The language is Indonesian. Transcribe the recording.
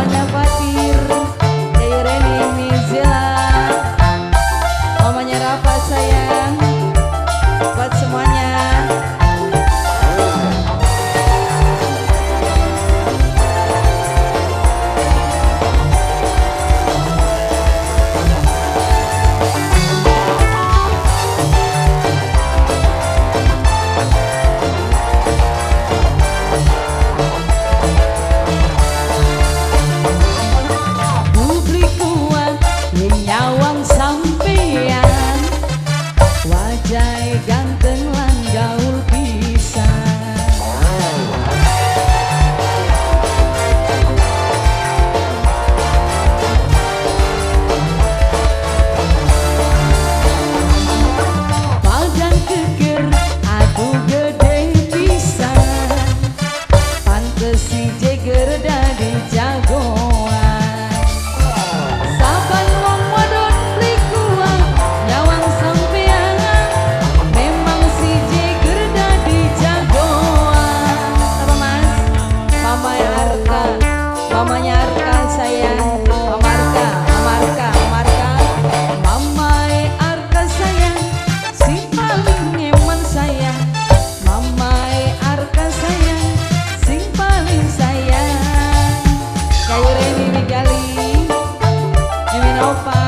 mamanya Fatir, Yai Reni Mizela, mamanya Rafa sayang, buat semuanya. Ganteng lan gaul pisan, badan keker aduh gede pisan, pantes si Jagger dadi jagoan. Saban wong wadon beli kuang nyawang sampean, memang si Jagger dadi jagoan. Apa mas? Mamanya Arka, mamanya Arka sayang, Mama Arka, Mama Arka, Mama Arka, mamanya Arka sayang, si paling nyaman sayang, mamanya Arka sayang, si paling sayang. Yai Reni Migali, Mimin Opa.